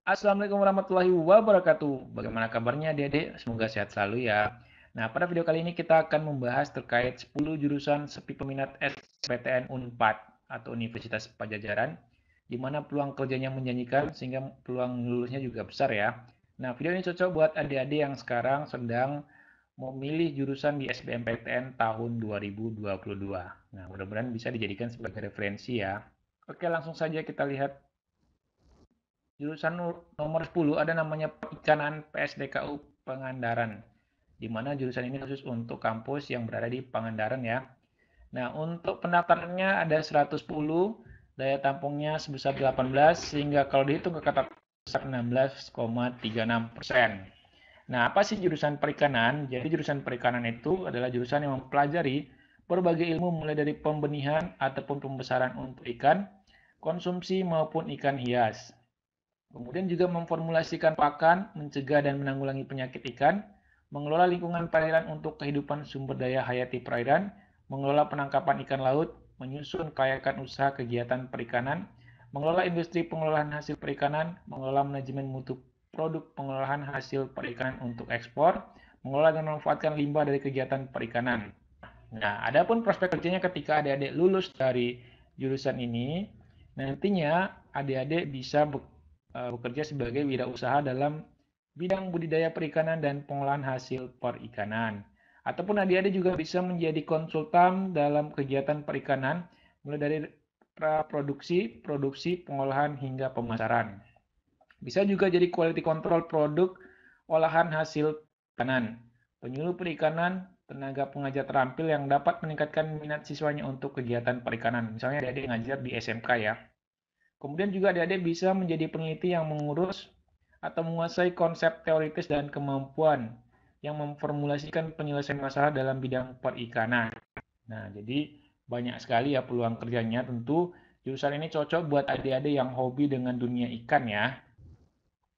Assalamualaikum warahmatullahi wabarakatuh. Bagaimana kabarnya adik-adik? Semoga sehat selalu ya. Nah, pada video kali ini kita akan membahas terkait 10 jurusan sepi peminat SBMPTN Unpad atau Universitas Pajajaran, di mana peluang kerjanya menjanjikan sehingga peluang lulusnya juga besar ya. Nah, video ini cocok buat adik-adik yang sekarang sedang memilih jurusan di SBMPTN tahun 2022. Nah, mudah-mudahan bisa dijadikan sebagai referensi ya. Oke, langsung saja kita lihat jurusan nomor 10 ada namanya Perikanan PSDKU Pangandaran, di mana jurusan ini khusus untuk kampus yang berada di Pangandaran ya. Nah, untuk pendaftarannya ada 110, daya tampungnya sebesar 18, sehingga kalau dihitung ke kata besar 16,36%. Nah, apa sih jurusan perikanan? Jadi jurusan perikanan itu adalah jurusan yang mempelajari berbagai ilmu mulai dari pembenihan ataupun pembesaran untuk ikan, konsumsi maupun ikan hias. Kemudian juga memformulasikan pakan, mencegah dan menanggulangi penyakit ikan, mengelola lingkungan perairan untuk kehidupan sumber daya hayati perairan, mengelola penangkapan ikan laut, menyusun kelayakan usaha kegiatan perikanan, mengelola industri pengelolaan hasil perikanan, mengelola manajemen mutu produk pengolahan hasil perikanan untuk ekspor, mengelola dan memanfaatkan limbah dari kegiatan perikanan. Nah, adapun prospek kerjanya ketika adik-adik lulus dari jurusan ini, nantinya adik-adik bisa bekerja sebagai wirausaha dalam bidang budidaya perikanan dan pengolahan hasil perikanan. Ataupun adik-adik juga bisa menjadi konsultan dalam kegiatan perikanan, mulai dari praproduksi, produksi, pengolahan, hingga pemasaran. Bisa juga jadi quality control produk olahan hasil perikanan, penyuluh perikanan, tenaga pengajar terampil yang dapat meningkatkan minat siswanya untuk kegiatan perikanan. Misalnya adik-adik ngajar di SMK ya. Kemudian juga adik-adik bisa menjadi peneliti yang mengurus atau menguasai konsep teoritis dan kemampuan yang memformulasikan penyelesaian masalah dalam bidang perikanan. Nah, jadi banyak sekali ya peluang kerjanya. Tentu jurusan ini cocok buat adik-adik yang hobi dengan dunia ikan ya.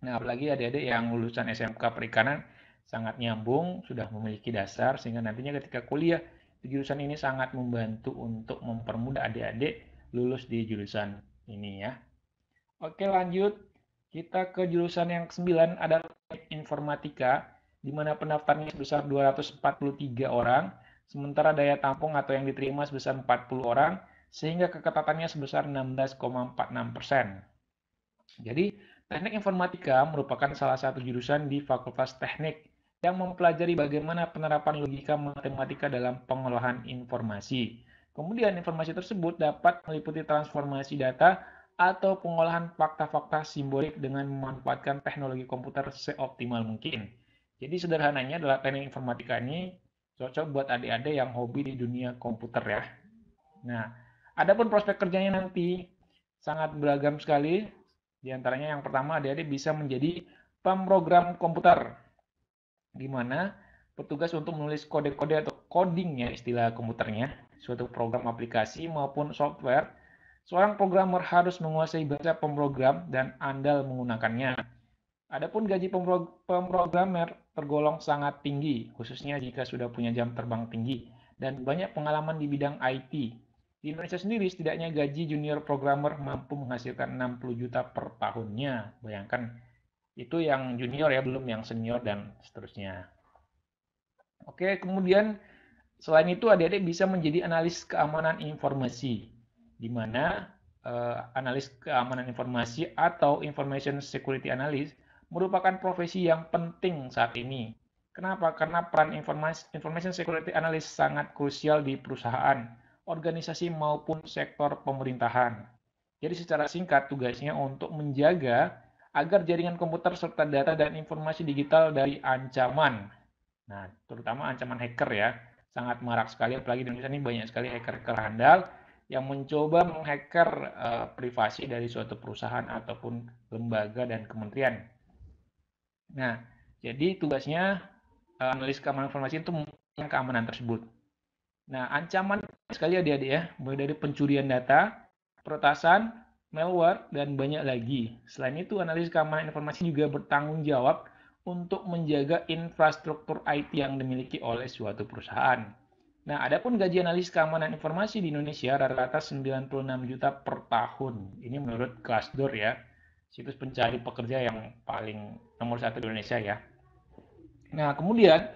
Nah, apalagi adik-adik yang lulusan SMK Perikanan sangat nyambung, sudah memiliki dasar, sehingga nantinya ketika kuliah di jurusan ini sangat membantu untuk mempermudah adik-adik lulus di jurusan ini ya. Oke, lanjut. Kita ke jurusan yang ke-9 ada informatika, di mana pendaftarnya sebesar 243 orang, sementara daya tampung atau yang diterima sebesar 40 orang, sehingga keketatannya sebesar 16,46%. Jadi, teknik informatika merupakan salah satu jurusan di Fakultas Teknik yang mempelajari bagaimana penerapan logika matematika dalam pengolahan informasi. Kemudian, informasi tersebut dapat meliputi transformasi data atau pengolahan fakta-fakta simbolik dengan memanfaatkan teknologi komputer seoptimal mungkin. Jadi, sederhananya adalah teknik informatika ini cocok buat adik-adik yang hobi di dunia komputer ya. Nah, adapun prospek kerjanya nanti sangat beragam sekali. Di antaranya yang pertama adik-adik bisa menjadi pemrogram komputer, di mana petugas untuk menulis kode-kode atau coding ya istilah komputernya, suatu program aplikasi maupun software. Seorang programmer harus menguasai bahasa pemrogram dan andal menggunakannya. Adapun gaji pemrogramer tergolong sangat tinggi, khususnya jika sudah punya jam terbang tinggi dan banyak pengalaman di bidang IT. Di Indonesia sendiri, setidaknya gaji junior programmer mampu menghasilkan 60 juta per tahunnya. Bayangkan, itu yang junior ya, belum yang senior dan seterusnya. Oke, kemudian selain itu adik-adik bisa menjadi analis keamanan informasi, di mana analis keamanan informasi atau information security analyst merupakan profesi yang penting saat ini. Kenapa? Karena peran information security analyst sangat krusial di perusahaan, organisasi maupun sektor pemerintahan. Jadi secara singkat tugasnya untuk menjaga agar jaringan komputer serta data dan informasi digital dari ancaman. Nah, terutama ancaman hacker ya. Sangat marak sekali, apalagi di Indonesia ini banyak sekali hacker-hacker handal yang mencoba menghacker privasi dari suatu perusahaan ataupun lembaga dan kementerian. Nah, jadi tugasnya analis keamanan informasi itu mengembangkan keamanan tersebut. Nah, ancaman sekali adik-adik ya, mulai dari pencurian data, peretasan, malware, dan banyak lagi. Selain itu, analis keamanan informasi juga bertanggung jawab untuk menjaga infrastruktur IT yang dimiliki oleh suatu perusahaan. Nah, adapun gaji analis keamanan informasi di Indonesia rata-rata 96 juta per tahun. Ini menurut Glassdoor ya. situs pencari pekerja yang paling nomor satu di Indonesia ya. Nah, kemudian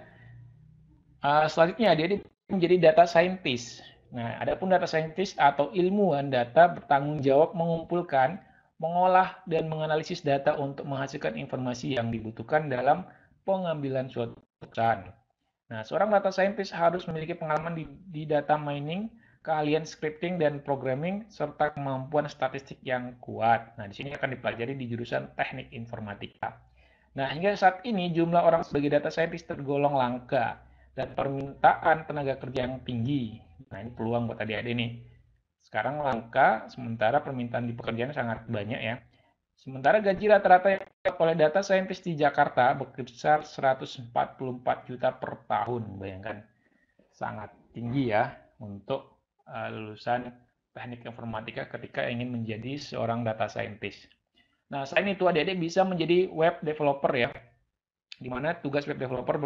selanjutnya dia menjadi data scientist. Nah, adapun data scientist atau ilmuwan data bertanggung jawab mengumpulkan, mengolah, dan menganalisis data untuk menghasilkan informasi yang dibutuhkan dalam pengambilan suatu keputusan. Nah, seorang data scientist harus memiliki pengalaman di data mining, keahlian scripting dan programming, serta kemampuan statistik yang kuat. Nah, di sini akan dipelajari di jurusan teknik informatika. Nah, hingga saat ini jumlah orang sebagai data scientist tergolong langka dan permintaan tenaga kerja yang tinggi. Nah, ini peluang buat adik-adik nih. Sekarang langka, sementara permintaan di pekerjaan sangat banyak ya. Sementara gaji rata-rata yang oleh data scientist di Jakarta berkisar 144 juta per tahun. Bayangkan, sangat tinggi ya untuk lulusan teknik informatika ketika ingin menjadi seorang data scientist. Nah, selain itu adik-adik bisa menjadi web developer ya, di mana tugas web developer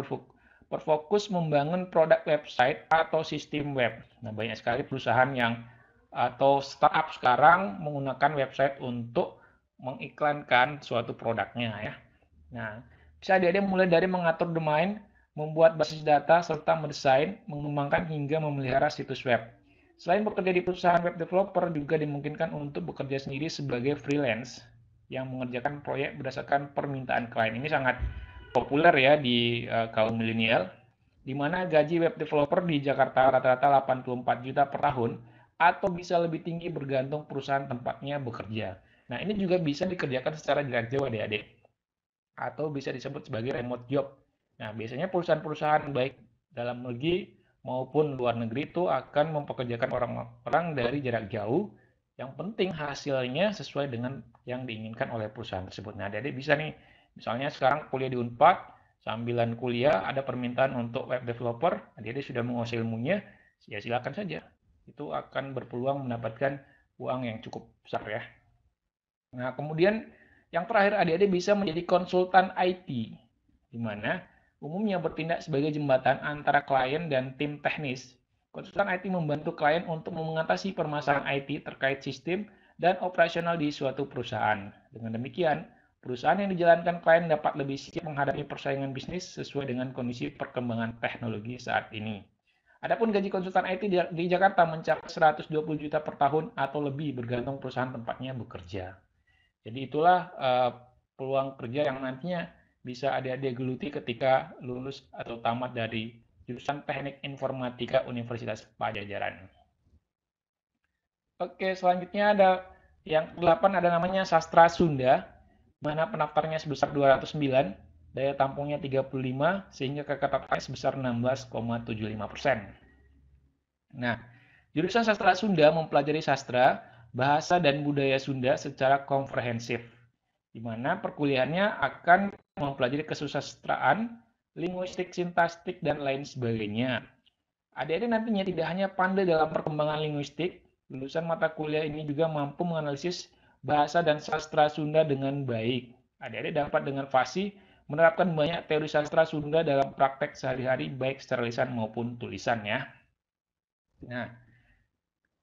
berfokus membangun produk website atau sistem web. Nah, banyak sekali perusahaan yang atau startup sekarang menggunakan website untuk mengiklankan suatu produknya ya. Nah, bisa adik-adik mulai dari mengatur domain, membuat basis data, serta mendesain, mengembangkan hingga memelihara situs web. Selain bekerja di perusahaan web developer, juga dimungkinkan untuk bekerja sendiri sebagai freelance yang mengerjakan proyek berdasarkan permintaan klien. Ini sangat populer ya di kaum milenial, di mana gaji web developer di Jakarta rata-rata 84 juta per tahun atau bisa lebih tinggi bergantung perusahaan tempatnya bekerja. Nah, ini juga bisa dikerjakan secara jarak jauh adik-adik, atau bisa disebut sebagai remote job. Nah, biasanya perusahaan-perusahaan baik dalam negeri maupun luar negeri itu akan mempekerjakan orang-orang dari jarak jauh. Yang penting hasilnya sesuai dengan yang diinginkan oleh perusahaan tersebut. Nah, adik-adik bisa nih, misalnya sekarang kuliah di Unpad, sambilan kuliah ada permintaan untuk web developer, adik-adik sudah menguasai ilmunya, ya silakan saja. Itu akan berpeluang mendapatkan uang yang cukup besar ya. Nah, kemudian yang terakhir adik-adik bisa menjadi konsultan IT, di mana umumnya bertindak sebagai jembatan antara klien dan tim teknis. Konsultan IT membantu klien untuk mengatasi permasalahan IT terkait sistem dan operasional di suatu perusahaan. Dengan demikian, perusahaan yang dijalankan klien dapat lebih siap menghadapi persaingan bisnis sesuai dengan kondisi perkembangan teknologi saat ini. Adapun gaji konsultan IT di Jakarta mencapai 120 juta per tahun atau lebih bergantung perusahaan tempatnya bekerja. Jadi itulah peluang kerja yang nantinya bisa adik-adik geluti ketika lulus atau tamat dari jurusan Teknik Informatika Universitas Pajajaran. Oke, selanjutnya ada yang ke-8 ada namanya Sastra Sunda, mana pendaftarnya sebesar 209, daya tampungnya 35, sehingga KKTP sebesar 16,75%. Nah, jurusan Sastra Sunda mempelajari sastra, bahasa dan budaya Sunda secara komprehensif, di mana perkuliahannya akan mempelajari kesusastraan, linguistik, sintaktik, dan lain sebagainya. Adik-adik nantinya tidak hanya pandai dalam perkembangan linguistik, lulusan mata kuliah ini juga mampu menganalisis bahasa dan sastra Sunda dengan baik. Adik-adik dapat dengan fasih menerapkan banyak teori sastra Sunda dalam praktek sehari-hari baik secara lisan maupun tulisan ya. Nah,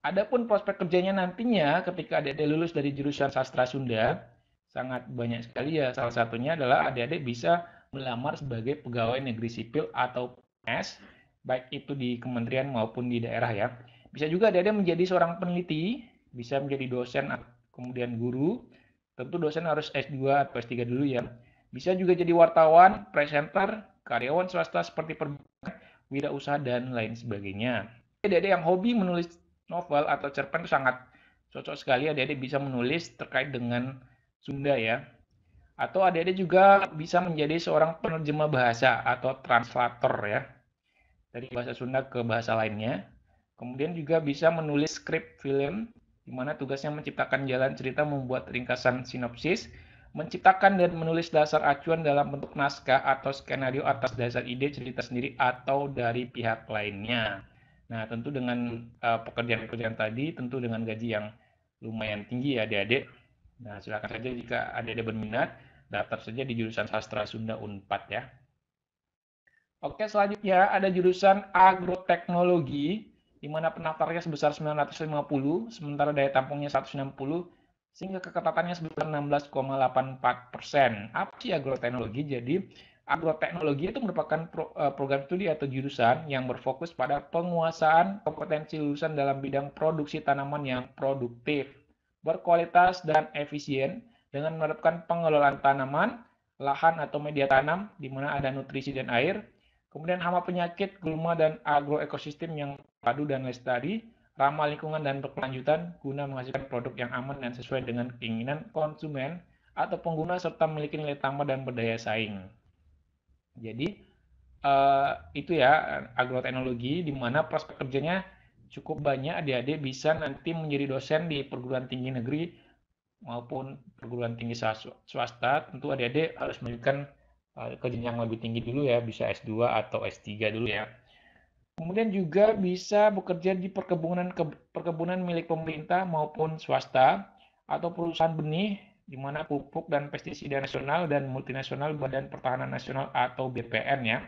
adapun prospek kerjanya nantinya ketika adik-adik lulus dari jurusan sastra Sunda, sangat banyak sekali ya. Salah satunya adalah adik-adik bisa melamar sebagai pegawai negeri sipil atau PNS, baik itu di kementerian maupun di daerah ya. Bisa juga adik-adik menjadi seorang peneliti, bisa menjadi dosen, kemudian guru. Tentu dosen harus S2 atau S3 dulu ya. Bisa juga jadi wartawan, presenter, karyawan swasta seperti perbankan, wirausaha, dan lain sebagainya. Adik-adik yang hobi menulis novel atau cerpen itu sangat cocok sekali. Adik-adik bisa menulis terkait dengan Sunda ya. Atau adik-adik juga bisa menjadi seorang penerjemah bahasa atau translator ya. Dari bahasa Sunda ke bahasa lainnya. Kemudian juga bisa menulis skrip film, di mana tugasnya menciptakan jalan cerita, membuat ringkasan sinopsis, menciptakan dan menulis dasar acuan dalam bentuk naskah atau skenario atas dasar ide cerita sendiri atau dari pihak lainnya. Nah, tentu dengan pekerjaan-pekerjaan tadi, tentu dengan gaji yang lumayan tinggi ya adik-adik. Nah, silakan saja jika adik-adik berminat, daftar saja di jurusan Sastra Sunda Unpad ya. Oke, selanjutnya ada jurusan Agroteknologi, di mana pendaftarnya sebesar 950, sementara daya tampungnya 160, sehingga keketatannya sebesar 16,84%. Apa sih agroteknologi? Jadi, agroteknologi itu merupakan program studi atau jurusan yang berfokus pada penguasaan kompetensi lulusan dalam bidang produksi tanaman yang produktif, berkualitas, dan efisien dengan menerapkan pengelolaan tanaman, lahan atau media tanam di mana ada nutrisi dan air, kemudian hama penyakit, gulma, dan agroekosistem yang padu dan lestari, ramah lingkungan dan berkelanjutan guna menghasilkan produk yang aman dan sesuai dengan keinginan konsumen atau pengguna serta memiliki nilai tambah dan berdaya saing. Jadi itu ya agroteknologi di mana prospek kerjanya cukup banyak adik-adik bisa nanti menjadi dosen di perguruan tinggi negeri maupun perguruan tinggi swasta. Tentu adik-adik harus melanjutkan ke jenjang lebih tinggi dulu ya, bisa S2 atau S3 dulu ya. Kemudian juga bisa bekerja di perkebunan milik pemerintah maupun swasta atau perusahaan benih di mana pupuk dan pestisida nasional dan multinasional Badan Pertahanan Nasional atau BPN ya.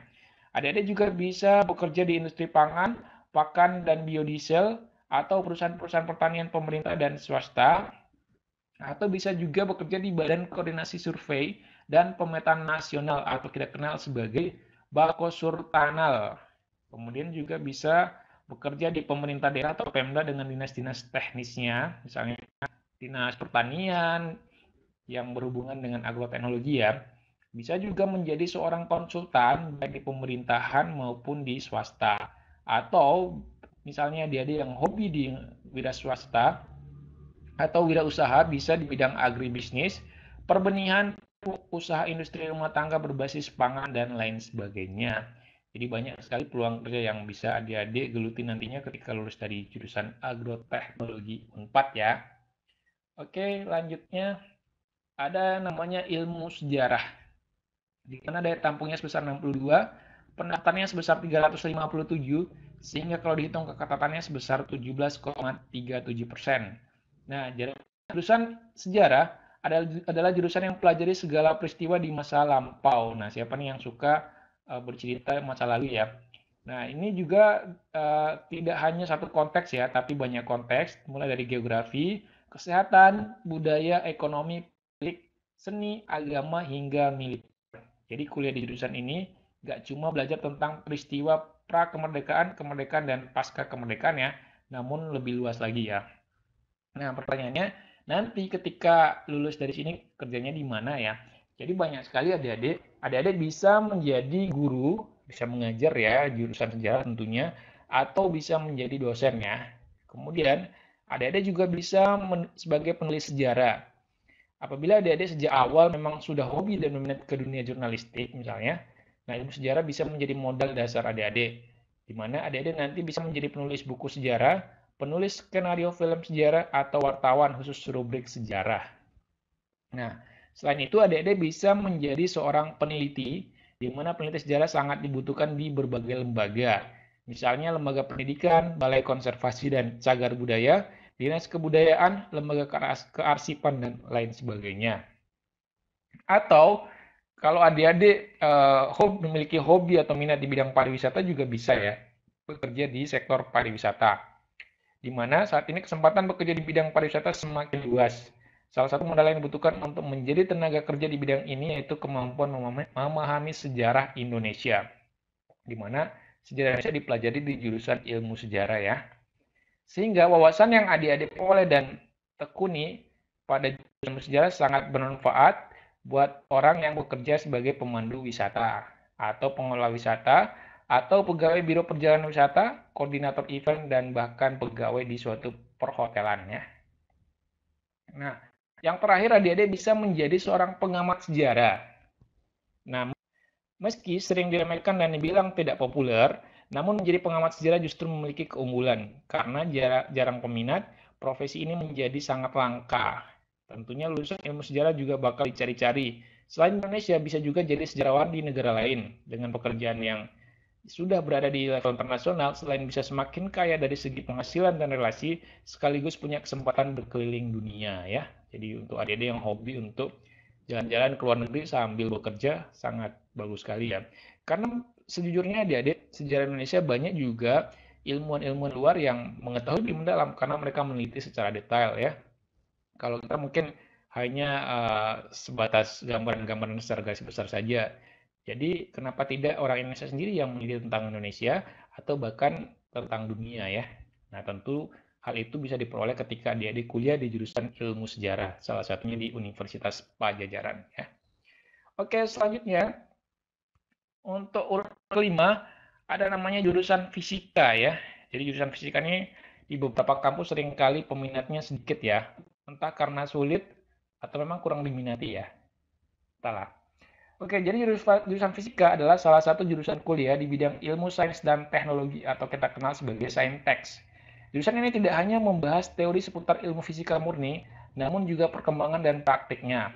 Adik-adik juga bisa bekerja di industri pangan, pakan dan biodiesel atau perusahaan-perusahaan pertanian pemerintah dan swasta atau bisa juga bekerja di Badan Koordinasi Survei dan Pemetaan Nasional atau kita kenal sebagai Bakosurtanal. Kemudian juga bisa bekerja di pemerintah daerah atau Pemda dengan dinas-dinas teknisnya, misalnya dinas pertanian yang berhubungan dengan agroteknologi ya. Bisa juga menjadi seorang konsultan baik di pemerintahan maupun di swasta. Atau misalnya dia yang hobi di wira swasta atau wirausaha bisa di bidang agribisnis, perbenihan, usaha industri rumah tangga berbasis pangan, dan lain sebagainya. Jadi banyak sekali peluang kerja yang bisa adik-adik geluti nantinya ketika lulus dari jurusan agroteknologi Unpad ya. Oke, lanjutnya ada namanya ilmu sejarah. Di mana daya tampungnya sebesar 62, pendaftarnya sebesar 357, sehingga kalau dihitung keketatannya sebesar 17,37%. Nah, jurusan sejarah adalah jurusan yang pelajari segala peristiwa di masa lampau. Nah, siapa nih yang suka bercerita masa lalu ya? Nah, ini juga tidak hanya satu konteks ya, tapi banyak konteks, mulai dari geografi, kesehatan, budaya, ekonomi, politik, seni, agama, hingga militer. Jadi kuliah di jurusan ini nggak cuma belajar tentang peristiwa pra-kemerdekaan, kemerdekaan, dan pasca kemerdekaan ya, namun lebih luas lagi ya. Nah, pertanyaannya, nanti ketika lulus dari sini kerjanya di mana ya? Jadi banyak sekali adik-adik bisa menjadi guru, bisa mengajar ya, jurusan sejarah tentunya, atau bisa menjadi dosen ya. Kemudian, adik-adik juga bisa sebagai penulis sejarah. Apabila adik-adik sejak awal memang sudah hobi dan minat ke dunia jurnalistik misalnya, nah ilmu sejarah bisa menjadi modal dasar adik-adik, di mana adik-adik nanti bisa menjadi penulis buku sejarah, penulis skenario film sejarah, atau wartawan khusus rubrik sejarah. Nah, selain itu adik-adik bisa menjadi seorang peneliti, di mana peneliti sejarah sangat dibutuhkan di berbagai lembaga. Misalnya lembaga pendidikan, balai konservasi dan cagar budaya, dinas kebudayaan, lembaga kearsipan, dan lain sebagainya. Atau kalau adik-adik memiliki hobi atau minat di bidang pariwisata juga bisa ya bekerja di sektor pariwisata. Di mana saat ini kesempatan bekerja di bidang pariwisata semakin luas. Salah satu modal yang dibutuhkan untuk menjadi tenaga kerja di bidang ini yaitu kemampuan memahami sejarah Indonesia. Di mana sejarah Indonesia dipelajari di jurusan ilmu sejarah ya. Sehingga wawasan yang adik-adik peroleh dan tekuni pada ilmu sejarah sangat bermanfaat buat orang yang bekerja sebagai pemandu wisata atau pengelola wisata atau pegawai biro perjalanan wisata, koordinator event, dan bahkan pegawai di suatu perhotelan ya. Nah, yang terakhir adik-adik bisa menjadi seorang pengamat sejarah. Nah, meski sering diremehkan dan dibilang tidak populer, namun menjadi pengamat sejarah justru memiliki keunggulan karena jarang peminat, profesi ini menjadi sangat langka. Tentunya lulusan ilmu sejarah juga bakal dicari-cari. Selain Indonesia, bisa juga jadi sejarawan di negara lain dengan pekerjaan yang sudah berada di level internasional. Selain bisa semakin kaya dari segi penghasilan dan relasi, sekaligus punya kesempatan berkeliling dunia ya. Jadi untuk adik-adik yang hobi untuk jalan-jalan ke luar negeri sambil bekerja sangat bagus sekali ya. Karena sejujurnya adik-adik sejarah Indonesia banyak juga ilmuwan-ilmuwan luar yang mengetahui lebih mendalam karena mereka meneliti secara detail ya. Kalau kita mungkin hanya sebatas gambaran-gambaran secara garis besar saja. Jadi kenapa tidak orang Indonesia sendiri yang meneliti tentang Indonesia atau bahkan tentang dunia ya. Nah tentu hal itu bisa diperoleh ketika adik-adik kuliah di jurusan ilmu sejarah, salah satunya di Universitas Pajajaran ya. Oke, selanjutnya untuk urut kelima ada namanya jurusan fisika ya. Jadi jurusan fisika ini di beberapa kampus seringkali peminatnya sedikit ya. Entah karena sulit atau memang kurang diminati ya. Entahlah. Oke, jadi jurusan fisika adalah salah satu jurusan kuliah di bidang ilmu sains dan teknologi atau kita kenal sebagai saintek. Jurusan ini tidak hanya membahas teori seputar ilmu fisika murni, namun juga perkembangan dan praktiknya.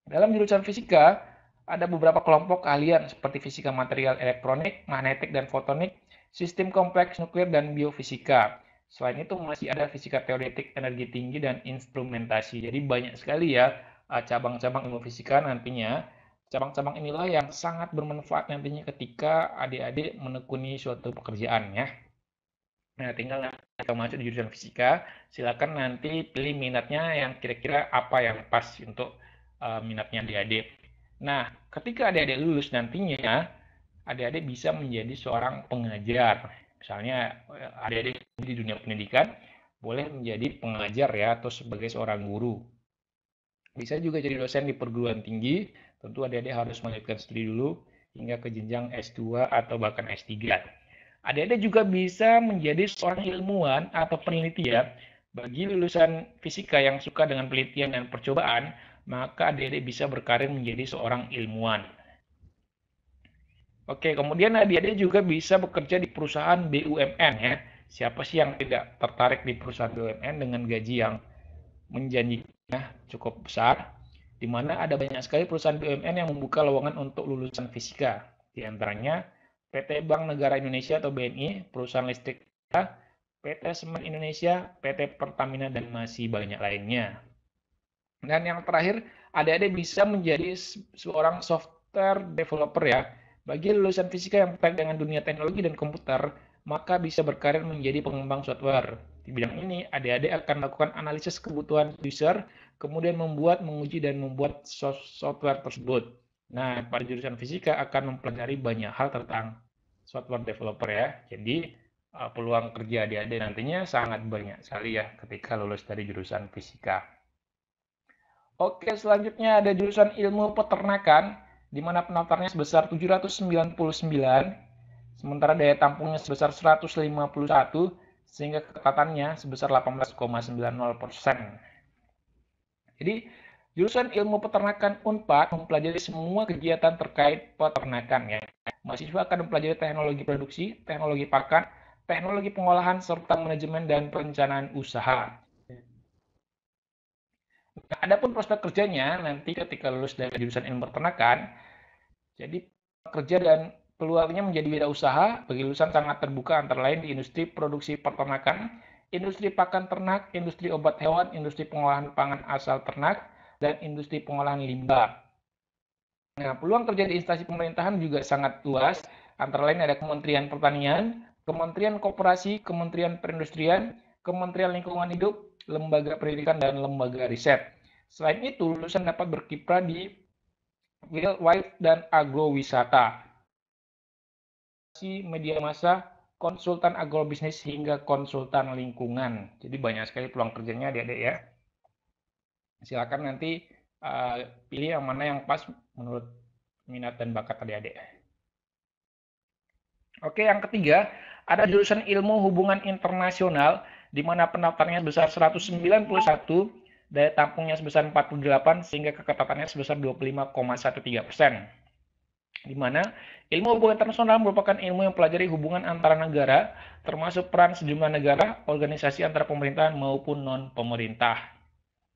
Dalam jurusan fisika, ada beberapa kelompok keahlian seperti fisika material elektronik, magnetik dan fotonik, sistem kompleks nuklir, dan biofisika. Selain itu masih ada fisika teoretik, energi tinggi, dan instrumentasi. Jadi banyak sekali ya cabang-cabang ilmu fisika nantinya. Cabang-cabang inilah yang sangat bermanfaat nantinya ketika adik-adik menekuni suatu pekerjaan ya. Nah, tinggal kita masuk di jurusan fisika, silakan nanti pilih minatnya yang kira-kira apa yang pas untuk minatnya adik-adik. Nah, ketika adik-adik lulus nantinya, adik-adik bisa menjadi seorang pengajar. Misalnya, adik-adik di dunia pendidikan boleh menjadi pengajar ya, atau sebagai seorang guru. Bisa juga jadi dosen di perguruan tinggi, tentu adik-adik harus melanjutkan studi dulu hingga ke jenjang S2 atau bahkan S3. Adik-adik juga bisa menjadi seorang ilmuwan atau peneliti ya. Bagi lulusan fisika yang suka dengan penelitian dan percobaan, maka adik-adik bisa berkarir menjadi seorang ilmuwan. Oke, kemudian adik-adik juga bisa bekerja di perusahaan BUMN ya. Siapa sih yang tidak tertarik di perusahaan BUMN dengan gaji yang menjanjikan cukup besar, di mana ada banyak sekali perusahaan BUMN yang membuka lowongan untuk lulusan fisika. Di antaranya PT Bank Negara Indonesia atau BNI, perusahaan listrik, PT Semen Indonesia, PT Pertamina, dan masih banyak lainnya. Dan yang terakhir, adik-adik bisa menjadi seorang software developer ya. Bagi lulusan fisika yang tertarik dengan dunia teknologi dan komputer, maka bisa berkarir menjadi pengembang software. Di bidang ini, adik-adik akan melakukan analisis kebutuhan user, kemudian membuat, menguji, dan membuat software tersebut. Nah, pada jurusan fisika akan mempelajari banyak hal tentang software developer ya. Jadi, peluang kerja adik-adik nantinya sangat banyak sekali ya ketika lulus dari jurusan fisika. Oke, selanjutnya ada jurusan ilmu peternakan, di mana pendaftarnya sebesar 799, sementara daya tampungnya sebesar 151, sehingga keketatannya sebesar 18,90%. Jadi, jurusan ilmu peternakan UNPAD mempelajari semua kegiatan terkait peternakan ya. Mahasiswa akan mempelajari teknologi produksi, teknologi pakan, teknologi pengolahan, serta manajemen dan perencanaan usaha. Nah, adapun prospek kerjanya nanti ketika lulus dari jurusan ilmu peternakan, jadi pekerja dan peluangnya menjadi wirausaha bagi lulusan sangat terbuka antara lain di industri produksi peternakan, industri pakan ternak, industri obat hewan, industri pengolahan pangan asal ternak, dan industri pengolahan limbah. Nah, peluang kerja di instansi pemerintahan juga sangat luas, antara lain ada Kementerian Pertanian, Kementerian Koperasi, Kementerian Perindustrian, Kementerian Lingkungan Hidup, Lembaga Pendidikan, dan Lembaga Riset. Selain itu, lulusan dapat berkiprah di wildlife dan agrowisata, media massa, konsultan agrobisnis, hingga konsultan lingkungan. Jadi banyak sekali peluang kerjanya adik-adik ya. Silakan nanti pilih yang mana yang pas menurut minat dan bakat adik-adik. Oke, yang ketiga, ada jurusan ilmu hubungan internasional, di mana pendaftarnya sebesar 191, daya tampungnya sebesar 48, sehingga keketatannya sebesar 25,13%. Di mana ilmu hubungan internasional merupakan ilmu yang mempelajari hubungan antara negara, termasuk peran sejumlah negara, organisasi antara pemerintahan maupun non-pemerintah.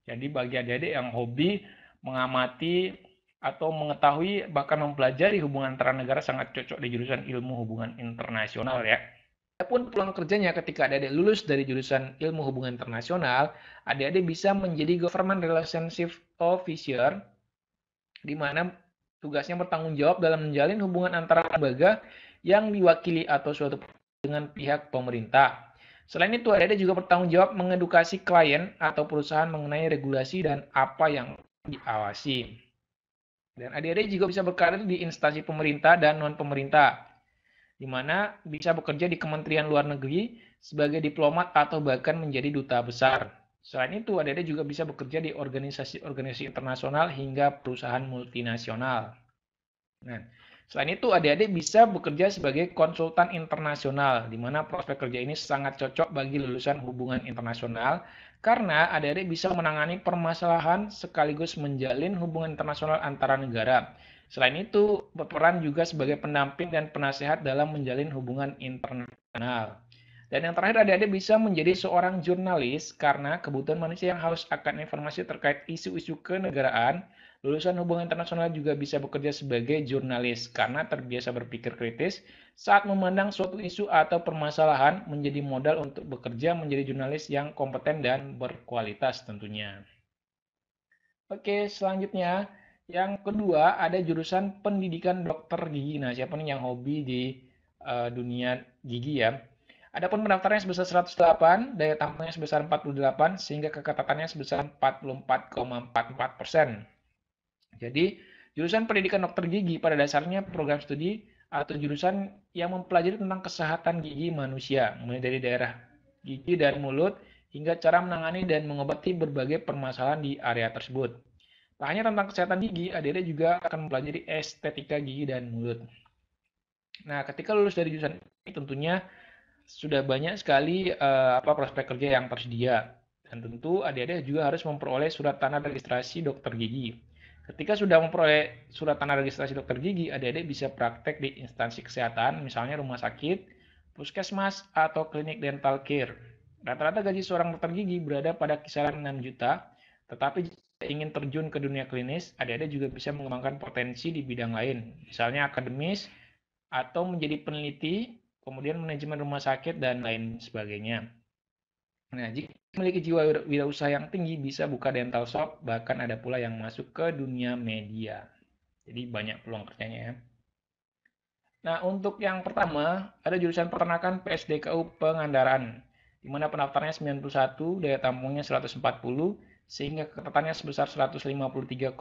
Jadi bagi adik-adik yang hobi mengamati atau mengetahui bahkan mempelajari hubungan antara negara sangat cocok di jurusan ilmu hubungan internasional ya. Adapun peluang kerjanya ketika adik-adik lulus dari jurusan ilmu hubungan internasional, adik-adik bisa menjadi government relationship officer, di mana tugasnya bertanggung jawab dalam menjalin hubungan antara lembaga yang diwakili atau suatu dengan pihak pemerintah. Selain itu, adik-adik juga bertanggung jawab mengedukasi klien atau perusahaan mengenai regulasi dan apa yang diawasi. Dan adik-adik juga bisa berkarir di instansi pemerintah dan non-pemerintah, di mana bisa bekerja di Kementerian Luar Negeri sebagai diplomat atau bahkan menjadi duta besar. Selain itu, adik-adik juga bisa bekerja di organisasi-organisasi internasional hingga perusahaan multinasional. Nah, selain itu, adik-adik bisa bekerja sebagai konsultan internasional, di mana prospek kerja ini sangat cocok bagi lulusan hubungan internasional, karena adik-adik bisa menangani permasalahan sekaligus menjalin hubungan internasional antara negara. Selain itu, berperan juga sebagai pendamping dan penasehat dalam menjalin hubungan internasional. Dan yang terakhir, adik-adik bisa menjadi seorang jurnalis karena kebutuhan manusia yang haus akan informasi terkait isu-isu kenegaraan. Lulusan hubungan internasional juga bisa bekerja sebagai jurnalis karena terbiasa berpikir kritis saat memandang suatu isu atau permasalahan, menjadi modal untuk bekerja menjadi jurnalis yang kompeten dan berkualitas tentunya. Oke, selanjutnya yang kedua ada jurusan pendidikan dokter gigi. Nah, siapa nih yang hobi di dunia gigi ya? Adapun pendaftarannya sebesar 108, daya tampungnya sebesar 48, sehingga keketatannya sebesar 44,44%. Jadi, jurusan pendidikan dokter gigi pada dasarnya program studi atau jurusan yang mempelajari tentang kesehatan gigi manusia, mulai dari daerah gigi dan mulut hingga cara menangani dan mengobati berbagai permasalahan di area tersebut. Tak hanya tentang kesehatan gigi, adik-adik juga akan mempelajari estetika gigi dan mulut. Nah, ketika lulus dari jurusan ini tentunya sudah banyak sekali prospek kerja yang tersedia. Dan tentu adik-adik juga harus memperoleh surat tanda registrasi dokter gigi. Ketika sudah memperoleh surat tanda registrasi dokter gigi, adik-adik bisa praktek di instansi kesehatan, misalnya rumah sakit, puskesmas, atau klinik dental care. Rata-rata gaji seorang dokter gigi berada pada kisaran 6 juta, tetapi jika ingin terjun ke dunia klinis, adik-adik juga bisa mengembangkan potensi di bidang lain, misalnya akademis, atau menjadi peneliti, kemudian manajemen rumah sakit, dan lain sebagainya. Nah, jika memiliki jiwa wirausaha yang tinggi, bisa buka dental shop, bahkan ada pula yang masuk ke dunia media. Jadi banyak peluang kerjanya ya. Nah, untuk yang pertama, ada jurusan peternakan PSDKU Pangandaran, di mana pendaftarnya 91, daya tampungnya 140, sehingga keketatannya sebesar 153,85%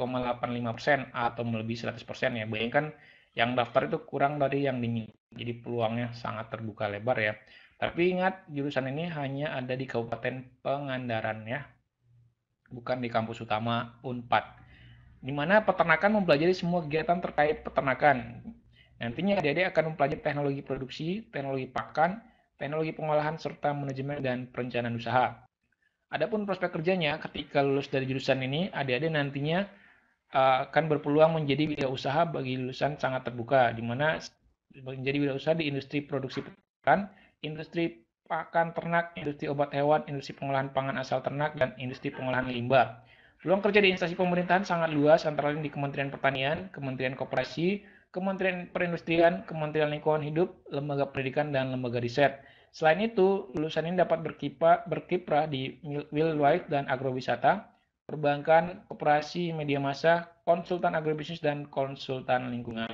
atau melebihi 100% ya. Bayangkan yang daftar itu kurang dari yang diminta, jadi peluangnya sangat terbuka lebar ya. Tapi ingat, jurusan ini hanya ada di Kabupaten Pangandaran ya, bukan di kampus utama Unpad, di mana peternakan mempelajari semua kegiatan terkait peternakan. Nantinya adik-adik akan mempelajari teknologi produksi, teknologi pakan, teknologi pengolahan, serta manajemen dan perencanaan usaha. Adapun prospek kerjanya ketika lulus dari jurusan ini, adik-adik nantinya akan berpeluang menjadi wirausaha bagi lulusan sangat terbuka, di mana menjadi wirausaha di industri produksi pakan, industri pakan ternak, industri obat hewan, industri pengolahan pangan asal ternak, dan industri pengolahan limbah. Peluang kerja di instansi pemerintahan sangat luas, antara lain di Kementerian Pertanian, Kementerian Koperasi, Kementerian Perindustrian, Kementerian Lingkungan Hidup, Lembaga Pendidikan, dan Lembaga Riset. Selain itu, lulusan ini dapat berkiprah di Wildlife dan agrowisata, perbankan, koperasi, media massa, konsultan agrobisnis, dan konsultan lingkungan.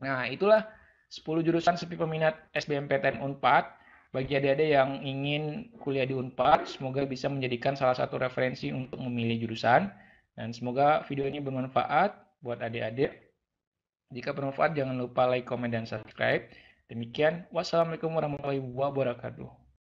Nah, itulah 10 jurusan sepi peminat SBMPTN Unpad. Bagi adik-adik yang ingin kuliah di Unpad, semoga bisa menjadikan salah satu referensi untuk memilih jurusan. Dan semoga video ini bermanfaat buat adik-adik. Jika bermanfaat, jangan lupa like, komen, dan subscribe. Demikian, wassalamualaikum warahmatullahi wabarakatuh.